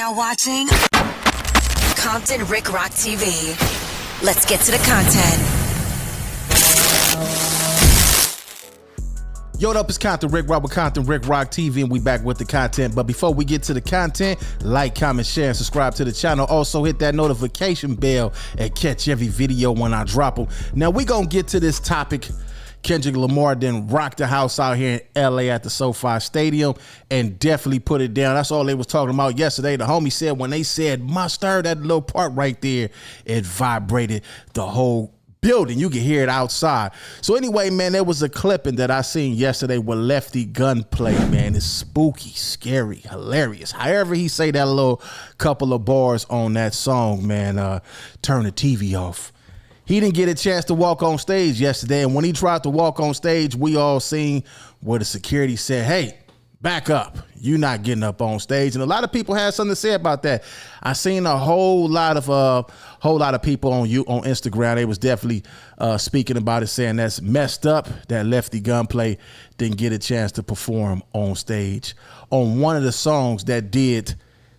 now watching Compton Rick Rock TV. Let's get to the content. Yo, what up? It's Compton Rick Rock with Compton Rick Rock TV, and we back with the content. But before we get to the content, like, comment, share, and subscribe to the channel. Also, hit that notification bell and catch every video when I drop them. Now, we gonna get to this topic. Kendrick Lamar then rocked the house out here in LA at the SoFi Stadium and definitely put it down. That's all they was talking about yesterday. The homie said when they said mustard, that little part right there, it vibrated the whole building. You can hear it outside. So anyway, man, there was a clipping that I seen yesterday with Lefty Gunplay, man. It's spooky, scary, hilarious. However he say that little couple of bars on that song, man, turn the TV off. He didn't get a chance to walk on stage yesterday, and when he tried to walk on stage, we all seen where the security said, hey, back up. You're not getting up on stage. And a lot of people had something to say about that. I seen a whole lot of people on Instagram. They was definitely speaking about it, saying that's messed up that Lefty Gunplay didn't get a chance to perform on stage on one of the songs that did.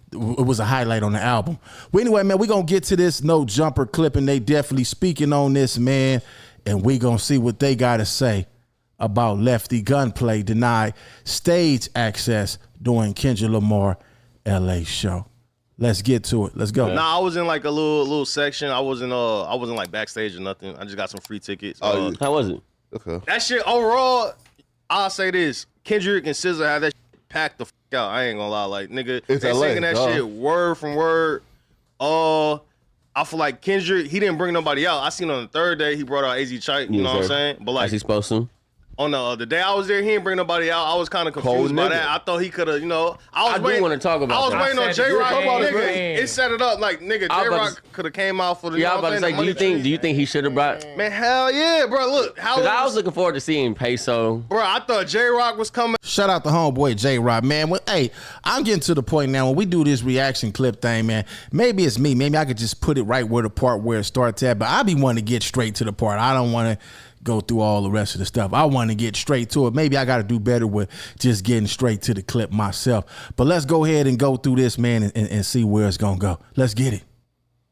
It was a highlight on the album. Well, anyway, man, we're going to get to this No Jumper clip, and they definitely speaking on this, man, and we're going to see what they got to say about Lefty Gunplay denied stage access during Kendrick Lamar LA show. Let's get to it. Let's go. Nah, I was in like a little section. I wasn't like backstage or nothing. I just got some free tickets. How was it? Okay. That shit overall, I'll say this. Kendrick and SZA had that shit packed the fuck out. I ain't gonna lie. Like, nigga, it's they LA, singing that shit word from word. I feel like Kendrick, he didn't bring nobody out. I seen on the third day, he brought out AZ Chite, you know what I'm saying? But like, as he supposed to. On the day I was there, he didn't bring nobody out. I was kind of confused by that. I thought he could have, I do want to talk about that. I was waiting on J-Rock. Nigga, it set it up. Like, nigga, J-Rock could have came out for the. Yeah, I was about to say, do you think he should have brought? Man, hell yeah, bro. Look, I was looking forward to seeing Peso. Bro, I thought J-Rock was coming. Shout out to homeboy J-Rock, man. Hey, I'm getting to the point now when we do this reaction clip thing, man. Maybe it's me. Maybe I could just put it right where the part where it starts at. But I be wanting to get straight to the part. I don't want to go through all the rest of the stuff. I want to get straight to it. Maybe I got to do better with just getting straight to the clip myself. But let's go ahead and go through this, man, and see where it's going to go. Let's get it.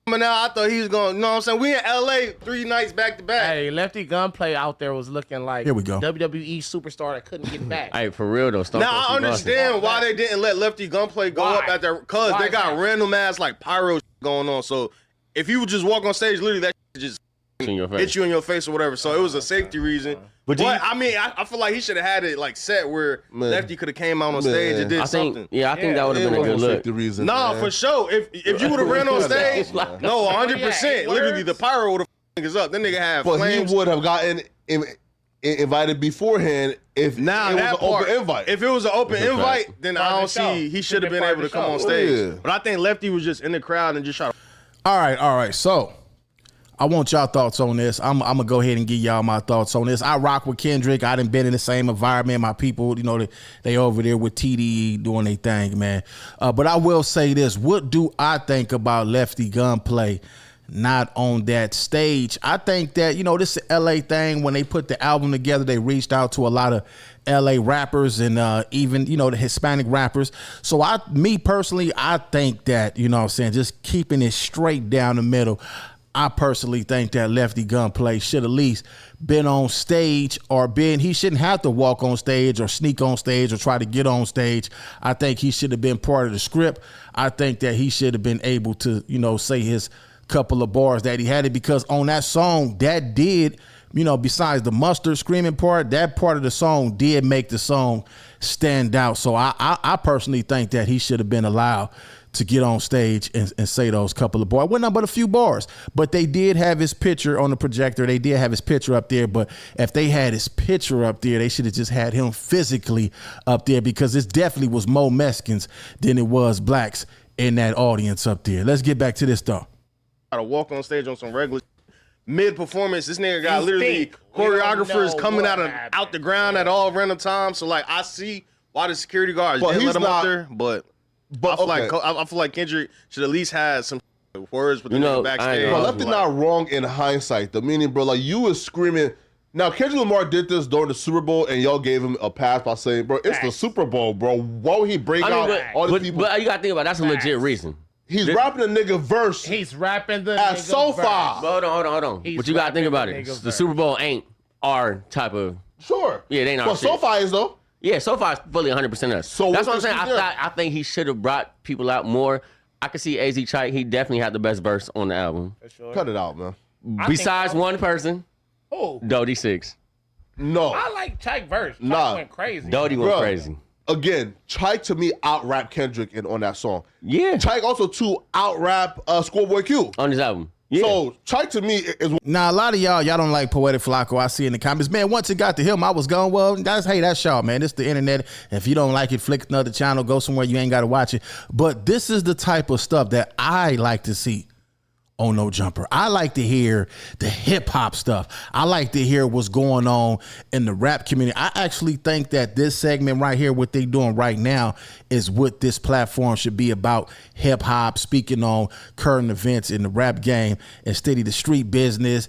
Now, I thought he was going, you know what I'm saying? We in LA 3 nights back to back. Hey, Lefty Gunplay out there was looking like here we go. WWE superstar that couldn't get back. Hey, for real though. Now I understand why they didn't let Lefty Gunplay go up at their, cause they got random ass like pyro going on. So if you would just walk on stage, literally that shit just hit you in your face or whatever. So it was a safety reason. But I mean, I feel like he should have had it like set where Lefty could have came out on stage and did something. Yeah, I think that would have been a good look. Reason, for sure. If you would have ran on stage, no, 100%. Literally, the pyro would have niggas up. Then nigga had flames. He would have gotten invited beforehand if it was an open invite. If it was an open invite, then I don't see he should have been able to come on stage. But I think Lefty was just in the crowd and just trying to. All right. So I want y'all thoughts on this. I'm gonna go ahead and give y'all my thoughts on this. I rock with Kendrick. I done been in the same environment. My people, they over there with TDE doing their thing, man. But I will say this. What do I think about Lefty Gunplay not on that stage? I think that, this is an LA thing. When they put the album together, they reached out to a lot of LA rappers and even, the Hispanic rappers. So me personally, I think that, just keeping it straight down the middle, I personally think that Lefty Gunplay should at least been on stage he shouldn't have to walk on stage or sneak on stage or try to get on stage. I think he should have been part of the script. I think that he should have been able to, say his couple of bars that he had it, because on that song that did, besides the mustard screaming part, that part of the song did make the song stand out. So I personally think that he should have been allowed to get on stage and say those couple of bars. Well, not but a few bars, but they did have his picture on the projector. They did have his picture up there, but if they had his picture up there, they should have just had him physically up there, because this definitely was more Mexicans than it was blacks in that audience up there. Let's get back to this though. Got to walk on stage on some regular mid-performance. This nigga got literally choreographers coming out the ground at all random times. So like, I see why the security guards didn't let him up there, but I feel like Kendrick should at least have some words with the nigga backstage. Bro, Lefty not wrong in hindsight. The meaning, bro, like you was screaming Now, Kendrick Lamar did this during the Super Bowl, and y'all gave him a pass by saying, bro, it's the Super Bowl, bro. Why would he bring out all these people? But you got to think about it. That's a legit reason. He's rapping a nigga verse. He's rapping the at nigga SoFi. verse. Hold on. But you got to think about it. The Super Bowl ain't our type of. Sure. Yeah, they not. But SoFi is, though. Yeah, SoFi's fully 100% us. So that's what I'm saying. I think he should have brought people out more. I could see AZ Chike. He definitely had the best verse on the album. For sure. Cut it out, man. Besides one person, Who? Dodie 6. No. I like Chike verse. Chike Nah. went crazy. Dodie went crazy. Again, Chike to me out-rap Kendrick on that song. Yeah. Chike also too out-rap Schoolboy Q. On his album. Yeah. So Chike to me is Now, a lot of y'all don't like Poetic Flacco. I see in the comments. Man, once it got to him, I was going, well, that's y'all, man. It's the internet. If you don't like it, flick another channel, go somewhere you ain't got to watch it. But this is the type of stuff that I like to see on No Jumper. I like to hear the hip hop stuff. I like to hear what's going on in the rap community. I actually think that this segment right here, what they doing right now, is what this platform should be about. Hip hop, speaking on current events in the rap game, instead of the street business,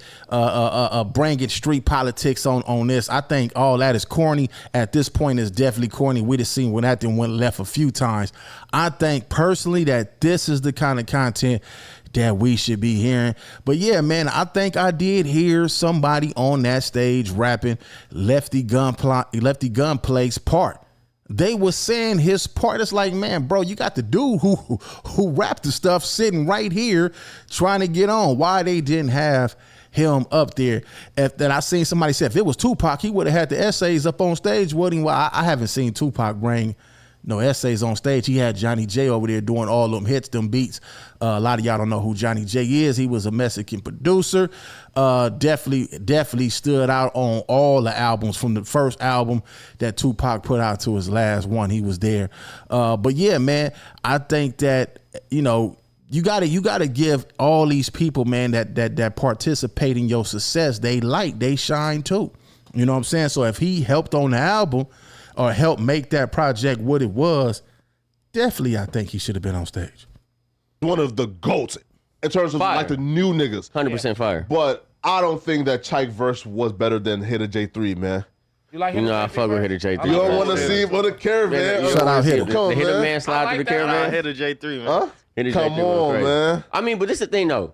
bringing street politics on this. I think all that is corny. At this point, it's definitely corny. We'd have seen when that thing went left a few times. I think personally that this is the kind of content that we should be hearing. But yeah, man, I think I did hear somebody on that stage rapping Lefty Gunplay's part. They were saying his part. It's like, man, bro, you got the dude who rapped the stuff sitting right here trying to get on. Why they didn't have him up there? That I seen somebody say if it was Tupac, he would have had the essays up on stage, wouldn't he? Well, I haven't seen Tupac bring no essays on stage. He had Johnny J over there doing all them hits, them beats. A lot of y'all don't know who Johnny J is. He was a Mexican producer. Definitely stood out on all the albums, from the first album that Tupac put out to his last one. He was there. But yeah, man, I think that, you know, you gotta give all these people, man, that participate in your success, they shine too. You know what I'm saying? So if he helped on the album or help make that project what it was, definitely I think he should have been on stage. one of the GOATs in terms of like the new niggas. 100% fire. But I don't think that Chike verse was better than Hitter J3, man. You like You know, I fuck with Hitter J3. You don't want to see him on the caravan. Shout out Hitter. Come on, The Hitter man. man slide through the caravan. Hit a J3, man. Huh? Hitter Come J3 was on, crazy. man. I mean, but this is the thing, though.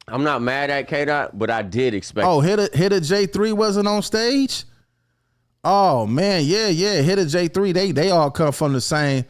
I'm not mad at K-Dot, but I did expect. Oh, Hitter J3 wasn't on stage? Oh man, yeah. Hitter J3, they all come from the same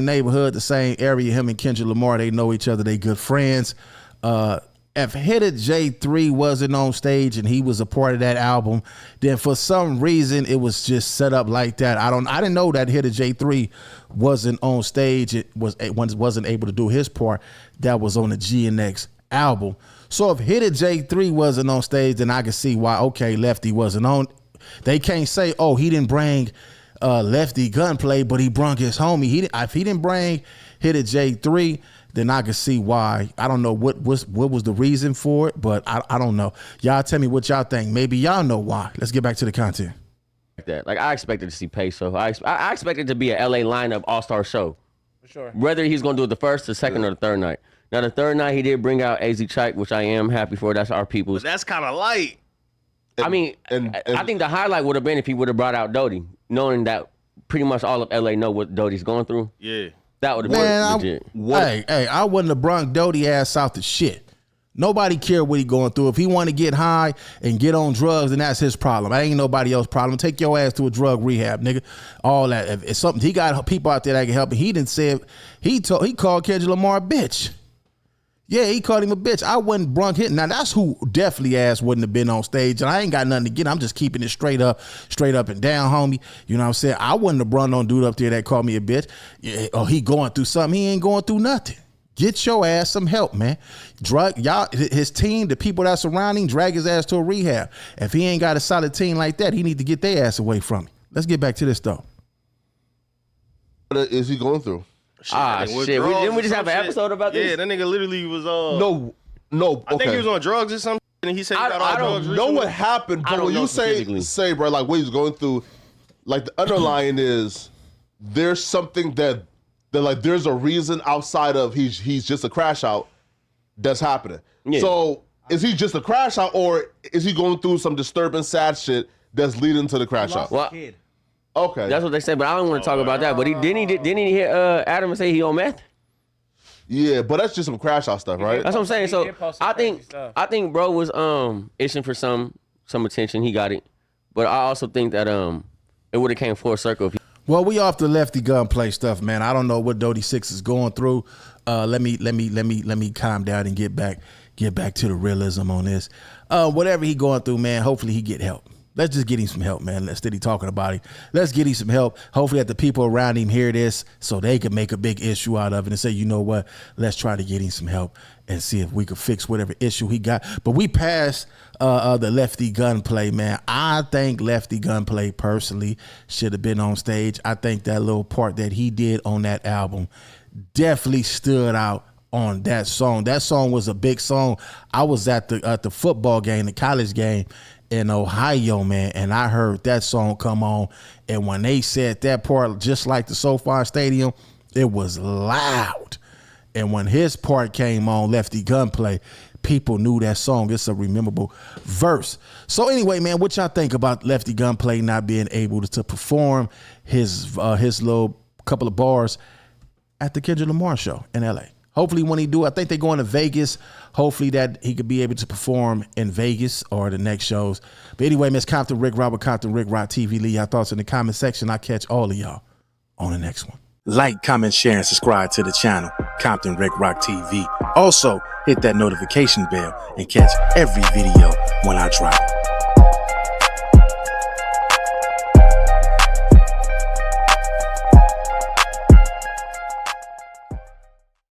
neighborhood, the same area. Him and Kendrick Lamar, they know each other, they good friends. If Hitter J3 wasn't on stage and he was a part of that album, then for some reason it was just set up like that. I didn't know that Hitter J3 wasn't on stage. It wasn't able to do his part that was on the GNX album. So if Hitter J3 wasn't on stage, then I could see why, okay, Lefty wasn't on. They can't say, oh, he didn't bring Lefty Gunplay, but he brung his homie. If he didn't bring Hitter J3, then I can see why. I don't know what was the reason for it, but I don't know. Y'all tell me what y'all think. Maybe y'all know why. Let's get back to the content. Like I expected to see Peso. I expected it to be a LA lineup all-star show. For sure. Whether he's going to do it the first, the second, or the third night. Now, the third night, he did bring out AZ Chike, which I am happy for. That's our people's. But that's kind of light. I mean, I think the highlight would have been if he would have brought out Dodie, knowing that pretty much all of LA know what Dodie's going through. Yeah. That would have been legit. Hey, I wouldn't have brung Dodie ass out the shit. Nobody cared what he going through. If he want to get high and get on drugs, then that's his problem. That ain't nobody else's problem. Take your ass to a drug rehab, nigga. All that. If it's something, he got people out there that can help him. He didn't say it. He called Kendrick Lamar a bitch. Yeah, he called him a bitch. I wouldn't brunk hit. Now that's who definitely ass wouldn't have been on stage. And I ain't got nothing to get. I'm just keeping it straight up and down, homie. You know what I'm saying? I wouldn't have brung no dude up there that called me a bitch. Yeah, oh, he going through something. He ain't going through nothing. Get your ass some help, man. His team, the people that surround him, drag his ass to a rehab. If he ain't got a solid team like that, he need to get their ass away from him. Let's get back to this though. What is he going through? Shit. Didn't we just have an episode about this? Yeah, that nigga literally was No. I think he was on drugs or something, and he said he got all drugs. I don't know what happened, but when you say, bro, like what he's going through, like the underlying is there's something that like there's a reason outside of he's just a crash out that's happening. Yeah. So is he just a crash out, or is he going through some disturbing, sad shit that's leading to the crash out? Well, okay, that's what they said, but I don't want to talk about that. But didn't he hear Adam say he on meth? Yeah, but that's just some crash out stuff, right? That's what I'm saying. So I think bro was itching for some attention. He got it, but I also think that it would have came full circle. If Well, we off the Lefty gunplay stuff, man. I don't know what Dodie 6 is going through. Let me calm down and get back to the realism on this. Whatever he going through, man, hopefully he get help. Let's just get him some help, man. Instead of talking about it, let's get him some help. Hopefully that the people around him hear this so they can make a big issue out of it and say, you know what, let's try to get him some help and see if we can fix whatever issue he got. But we passed the Lefty gunplay, man. I think Lefty gunplay personally should have been on stage. I think that little part that he did on that album definitely stood out on that song. That song was a big song. I was at the football game, the college game in Ohio, man, and I heard that song come on, and when they said that part, just like the SoFi Stadium, it was loud. And when his part came on, Lefty gunplay, people knew that song. It's a memorable verse. So anyway, man, what y'all think about Lefty gunplay not being able to perform his little couple of bars at the Kendrick Lamar show in LA? Hopefully when he do, I think they're going to Vegas. Hopefully that he could be able to perform in Vegas or the next shows. But anyway, Miss Compton Rick Rock with Compton Rick Rock TV. Leave your thoughts in the comment section. I'll catch all of y'all on the next one. Like, comment, share, and subscribe to the channel, Compton Rick Rock TV. Also, hit that notification bell and catch every video when I drop it.